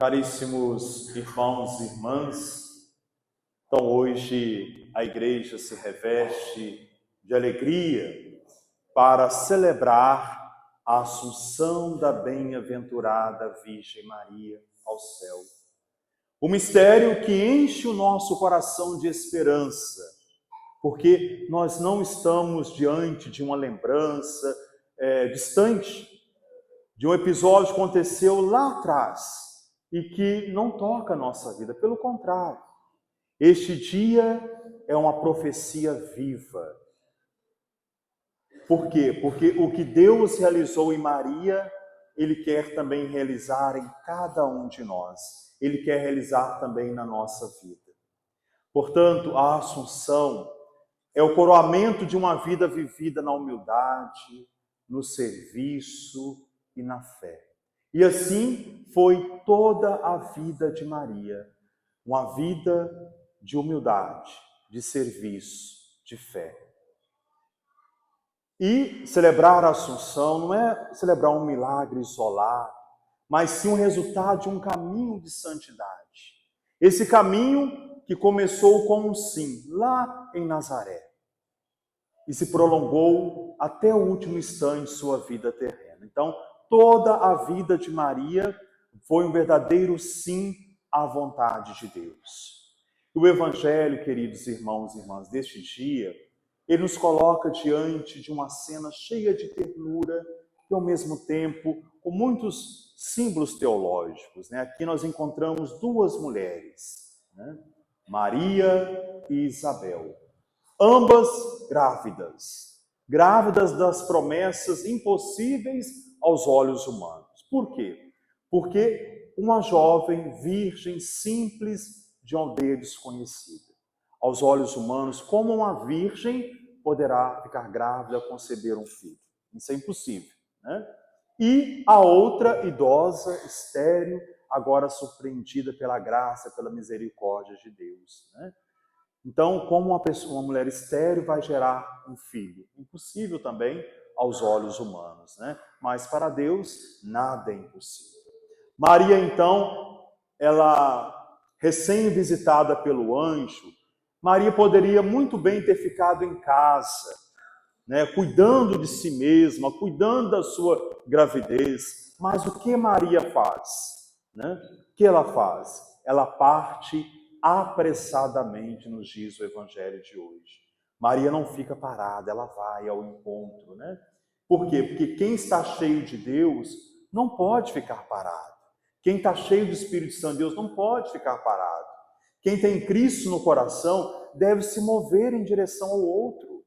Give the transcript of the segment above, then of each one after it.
Caríssimos irmãos e irmãs, então hoje a igreja se reveste de alegria para celebrar a assunção da bem-aventurada Virgem Maria ao céu. O mistério que enche o nosso coração de esperança, porque nós não estamos diante de uma lembrança distante, de um episódio que aconteceu lá atrás e que não toca a nossa vida. Pelo contrário, este dia é uma profecia viva. Por quê? Porque o que Deus realizou em Maria, Ele quer também realizar em cada um de nós. Ele quer realizar também na nossa vida. Portanto, a Assunção é o coroamento de uma vida vivida na humildade, no serviço e na fé. E assim foi toda a vida de Maria, uma vida de humildade, de serviço, de fé. E celebrar a Assunção não é celebrar um milagre isolado, mas sim o resultado de um caminho de santidade. Esse caminho que começou com um sim, lá em Nazaré, e se prolongou até o último instante de sua vida terrena. Então, toda a vida de Maria foi um verdadeiro sim à vontade de Deus. O Evangelho, queridos irmãos e irmãs, deste dia, ele nos coloca diante de uma cena cheia de ternura e, ao mesmo tempo, com muitos símbolos teológicos. Aqui nós encontramos duas mulheres, Maria e Isabel. Ambas grávidas das promessas impossíveis aos olhos humanos. Por quê? Porque uma jovem virgem simples de uma aldeia desconhecida. Aos olhos humanos, como uma virgem poderá ficar grávida, conceber um filho? Isso é impossível, E a outra idosa, estéril, agora surpreendida pela graça, pela misericórdia de Deus, Então, como uma mulher estéril vai gerar um filho? Impossível também aos olhos humanos, Mas para Deus, nada é impossível. Maria, então, ela, recém-visitada pelo anjo, Maria poderia muito bem ter ficado em casa, cuidando de si mesma, cuidando da sua gravidez. Mas o que Maria faz? O que ela faz? Ela parte apressadamente, nos diz o Evangelho de hoje. Maria não fica parada, ela vai ao encontro, Por quê? Porque quem está cheio de Deus não pode ficar parado. Quem está cheio do Espírito Santo de Deus não pode ficar parado. Quem tem Cristo no coração deve se mover em direção ao outro,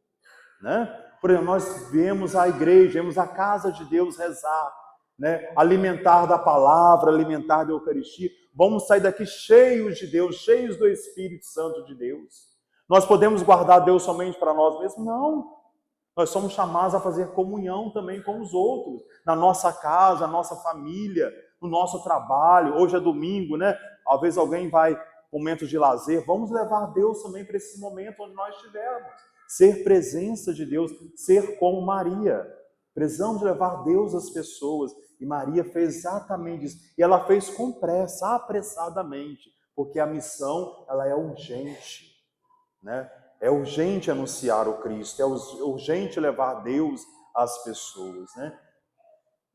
Por exemplo, nós vemos a igreja, vemos a casa de Deus rezar, alimentar da palavra, alimentar da Eucaristia. Vamos sair daqui cheios de Deus, cheios do Espírito Santo de Deus. Nós podemos guardar Deus somente para nós mesmos? Não. Nós somos chamados a fazer comunhão também com os outros, na nossa casa, na nossa família, no nosso trabalho. Hoje é domingo, Às vezes alguém vai momentos de lazer. Vamos levar Deus também para esse momento onde nós estivermos. Ser presença de Deus, ser como Maria. Precisamos levar Deus às pessoas. E Maria fez exatamente isso. E ela fez com pressa, apressadamente, porque a missão, ela é urgente, É urgente anunciar o Cristo, é urgente levar Deus às pessoas,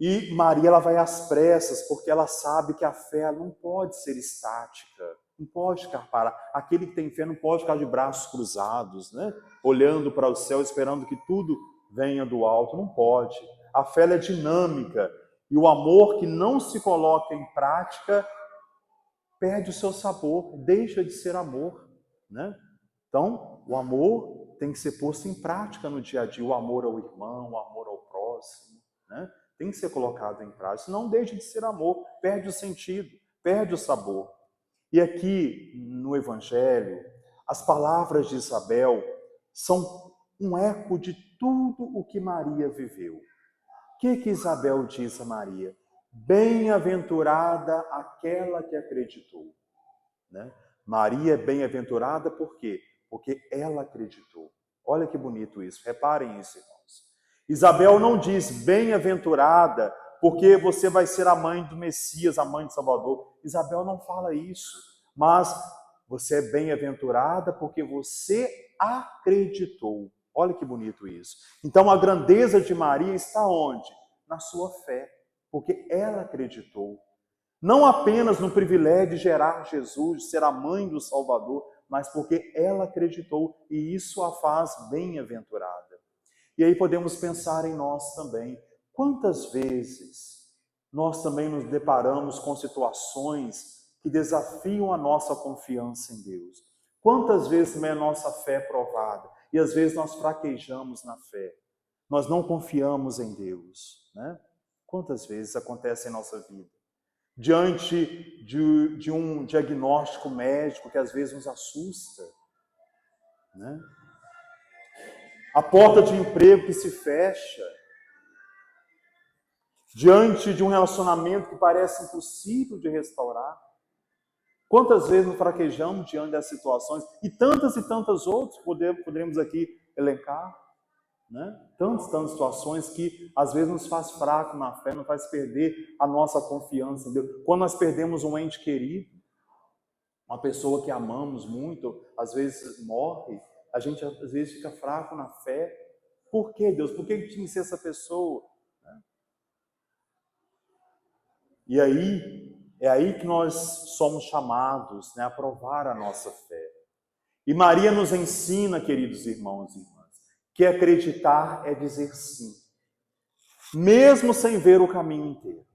E Maria, ela vai às pressas, porque ela sabe que a fé não pode ser estática, não pode ficar parada. Aquele que tem fé não pode ficar de braços cruzados, Olhando para o céu, esperando que tudo venha do alto, não pode. A fé é dinâmica, e o amor que não se coloca em prática perde o seu sabor, deixa de ser amor, Então, o amor tem que ser posto em prática no dia a dia, o amor ao irmão, o amor ao próximo, Tem que ser colocado em prática, senão deixa de ser amor, perde o sentido, perde o sabor. E aqui no Evangelho, as palavras de Isabel são um eco de tudo o que Maria viveu. O que Isabel diz a Maria? Bem-aventurada aquela que acreditou. Maria é bem-aventurada por quê? Porque ela acreditou. Olha que bonito isso, reparem isso, irmãos. Isabel não diz bem-aventurada porque você vai ser a mãe do Messias, a mãe do Salvador. Isabel não fala isso, mas você é bem-aventurada porque você acreditou. Olha que bonito isso. Então a grandeza de Maria está onde? Na sua fé, porque ela acreditou. Não apenas no privilégio de gerar Jesus, de ser a mãe do Salvador, mas porque ela acreditou e isso a faz bem-aventurada. E aí podemos pensar em nós também. Quantas vezes nós também nos deparamos com situações que desafiam a nossa confiança em Deus? Quantas vezes também a nossa fé é provada? E às vezes nós fraquejamos na fé. Nós não confiamos em Deus, né? Quantas vezes acontece em nossa vida? Diante de um diagnóstico médico que às vezes nos assusta, né? A porta de emprego que se fecha, diante de um relacionamento que parece impossível de restaurar. Quantas vezes nos fraquejamos diante das situações, e tantas outras poderemos aqui elencar, né? Tantas situações que às vezes nos faz fraco na fé, nos faz perder a nossa confiança em Deus. Quando nós perdemos um ente querido, uma pessoa que amamos muito, às vezes morre, a gente às vezes fica fraco na fé. Por que, Deus? Por que tinha que ser essa pessoa? E aí, é aí que nós somos chamados, né, a provar a nossa fé. E Maria nos ensina, queridos irmãos e irmãs, que acreditar é dizer sim, mesmo sem ver o caminho inteiro.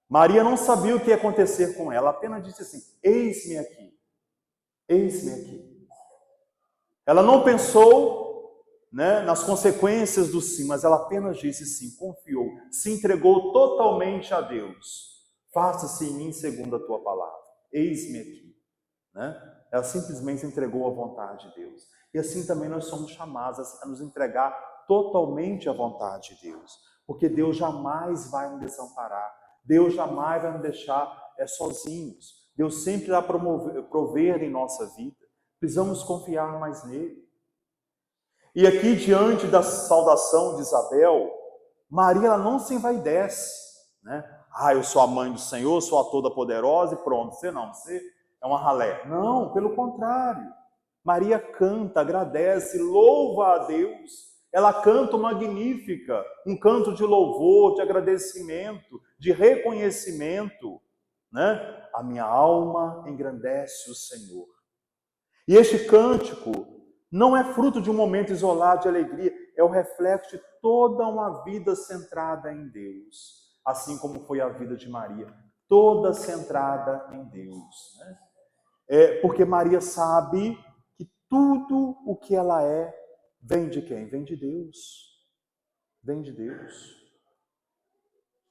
Maria não sabia o que ia acontecer com ela, apenas disse assim: eis-me aqui, eis-me aqui. Ela não pensou, né, nas consequências do sim, mas ela apenas disse sim, confiou, se entregou totalmente a Deus. Faça-se em mim segundo a tua palavra. Eis-me aqui. Né? Ela simplesmente entregou a vontade de Deus. E assim também nós somos chamados a nos entregar totalmente à vontade de Deus. Porque Deus jamais vai nos desamparar. Deus jamais vai nos deixar sozinhos. Deus sempre irá prover em nossa vida. Precisamos confiar mais nele. E aqui, diante da saudação de Isabel, Maria ela não se envaidece, né? Eu sou a mãe do Senhor, sou a toda poderosa e pronto. Você não, você é uma ralé. Não, pelo contrário. Maria canta, agradece, louva a Deus. Ela canta o Magnífica, um canto de louvor, de agradecimento, de reconhecimento, né? A minha alma engrandece o Senhor. E este cântico não é fruto de um momento isolado de alegria, é o reflexo de toda uma vida centrada em Deus. Assim como foi a vida de Maria, toda centrada em Deus. Né? Porque Maria sabe que tudo o que ela é, vem de quem? Vem de Deus. Vem de Deus.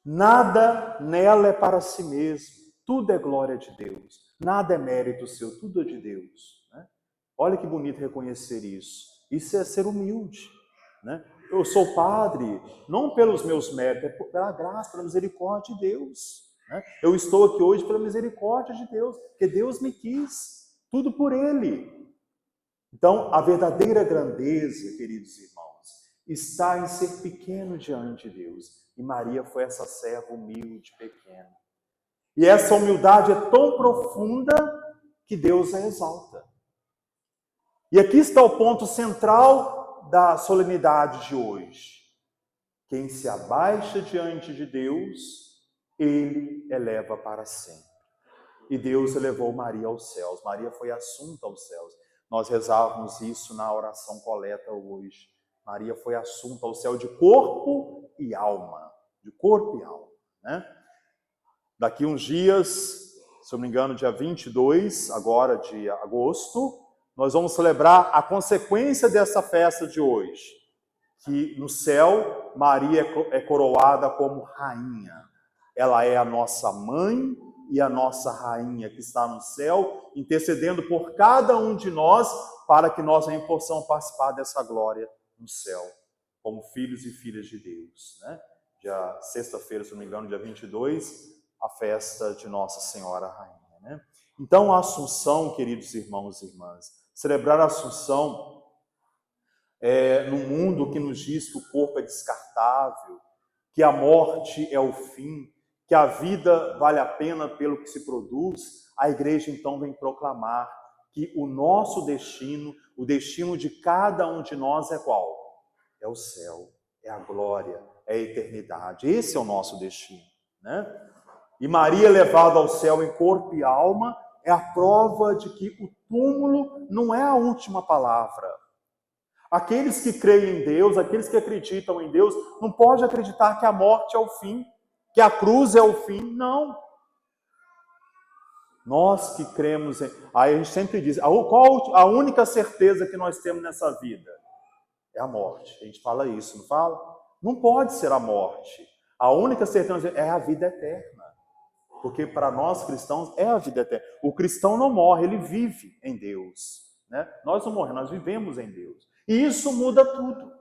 Nada nela é para si mesmo, tudo é glória de Deus. Nada é mérito seu, tudo é de Deus. Né? Olha que bonito reconhecer isso. Isso é ser humilde. Né? Eu sou padre, não pelos meus méritos, é pela graça, pela misericórdia de Deus. Né? Eu estou aqui hoje pela misericórdia de Deus, porque Deus me quis, tudo por Ele. Então, a verdadeira grandeza, queridos irmãos, está em ser pequeno diante de Deus. E Maria foi essa serva humilde, pequena. E essa humildade é tão profunda que Deus a exalta. E aqui está o ponto central da solenidade de hoje. Quem se abaixa diante de Deus, Ele eleva para sempre. E Deus elevou Maria aos céus. Maria foi assunta aos céus. Nós rezávamos isso na oração coleta hoje. Maria foi assunta ao céu de corpo e alma. De corpo e alma. Né? Daqui uns dias, se eu não me engano, dia 22, agora de agosto, nós vamos celebrar a consequência dessa festa de hoje, que no céu Maria é coroada como rainha. Ela é a nossa mãe e a nossa rainha que está no céu, intercedendo por cada um de nós, para que nós também possamos participar dessa glória no céu, como filhos e filhas de Deus. Né? Dia sexta-feira, se não me engano, dia 22, a festa de Nossa Senhora Rainha. Né? Então, a Assunção, queridos irmãos e irmãs, celebrar a Assunção num mundo que nos diz que o corpo é descartável, que a morte é o fim, que a vida vale a pena pelo que se produz, a igreja então vem proclamar que o nosso destino, o destino de cada um de nós é qual? É o céu, é a glória, é a eternidade. Esse é o nosso destino, né? E Maria, levada ao céu em corpo e alma, é a prova de que o túmulo não é a última palavra. Aqueles que creem em Deus, aqueles que acreditam em Deus, não pode acreditar que a morte é o fim, que a cruz é o fim, não. Nós que cremos em... Aí a gente sempre diz, qual a única certeza que nós temos nessa vida? É a morte. A gente fala isso, não fala? Não pode ser a morte. A única certeza é a vida eterna. Porque para nós cristãos é a vida eterna. O cristão não morre, ele vive em Deus, né? Nós não morremos, nós vivemos em Deus. E isso muda tudo.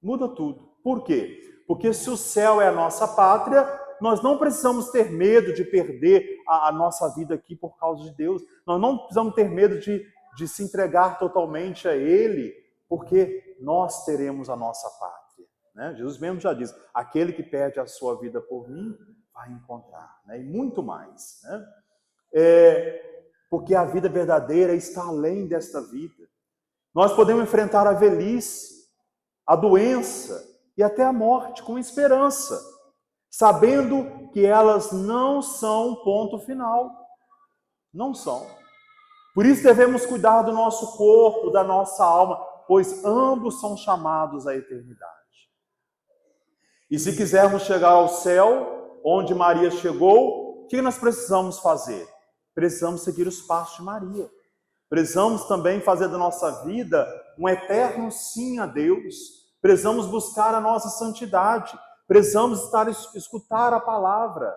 Muda tudo. Por quê? Porque se o céu é a nossa pátria, nós não precisamos ter medo de perder a nossa vida aqui por causa de Deus. Nós não precisamos ter medo de se entregar totalmente a Ele, porque nós teremos a nossa pátria, né? Jesus mesmo já diz, aquele que perde a sua vida por mim, vai encontrar, né? E muito mais, né? Porque a vida verdadeira está além desta vida. Nós podemos enfrentar a velhice, a doença e até a morte com esperança, sabendo que elas não são ponto final. Não são. Por isso devemos cuidar do nosso corpo, da nossa alma, pois ambos são chamados à eternidade. E se quisermos chegar ao céu, onde Maria chegou, o que nós precisamos fazer? Precisamos seguir os passos de Maria. Precisamos também fazer da nossa vida um eterno sim a Deus. Precisamos buscar a nossa santidade. Precisamos escutar a palavra.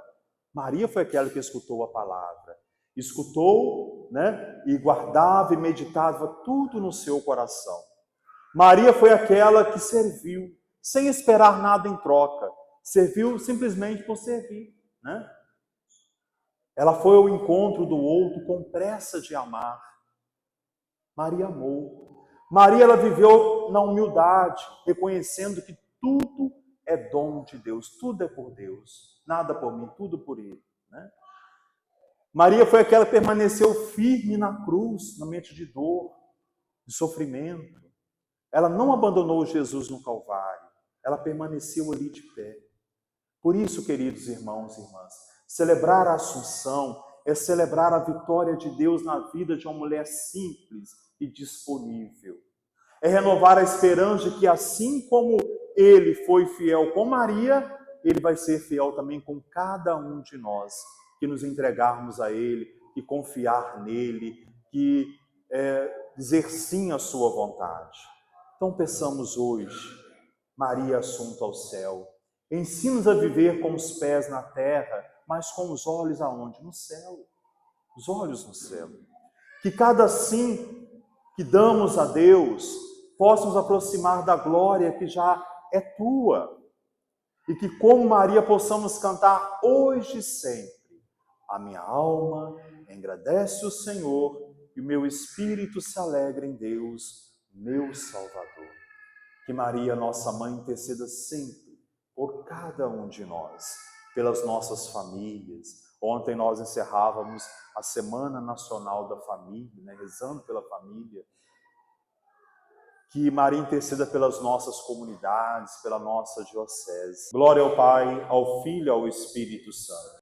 Maria foi aquela que escutou a palavra. Escutou, né? E guardava e meditava tudo no seu coração. Maria foi aquela que serviu, sem esperar nada em troca. Serviu simplesmente por servir, né? Ela foi ao encontro do outro com pressa de amar. Maria amou. Maria, ela viveu na humildade, reconhecendo que tudo é dom de Deus, tudo é por Deus, nada por mim, tudo por Ele, né? Maria foi aquela que permaneceu firme na cruz, no momento de dor, de sofrimento. Ela não abandonou Jesus no Calvário, ela permaneceu ali de pé. Por isso, queridos irmãos e irmãs, celebrar a Assunção é celebrar a vitória de Deus na vida de uma mulher simples e disponível. É renovar a esperança de que, assim como Ele foi fiel com Maria, Ele vai ser fiel também com cada um de nós, que nos entregarmos a Ele, que confiar nele, que dizer sim à sua vontade. Então peçamos hoje, Maria assunta ao céu, ensina-nos a viver com os pés na terra, mas com os olhos aonde? No céu. Os olhos no céu. Que cada sim que damos a Deus possa nos aproximar da glória que já é tua. E que, como Maria, possamos cantar hoje e sempre. A minha alma engrandece o Senhor e o meu espírito se alegra em Deus, meu Salvador. Que Maria, nossa mãe, interceda sempre por cada um de nós, pelas nossas famílias. Ontem nós encerrávamos a Semana Nacional da Família, né, rezando pela família. Que Maria interceda pelas nossas comunidades, pela nossa diocese. Glória ao Pai, ao Filho e ao Espírito Santo.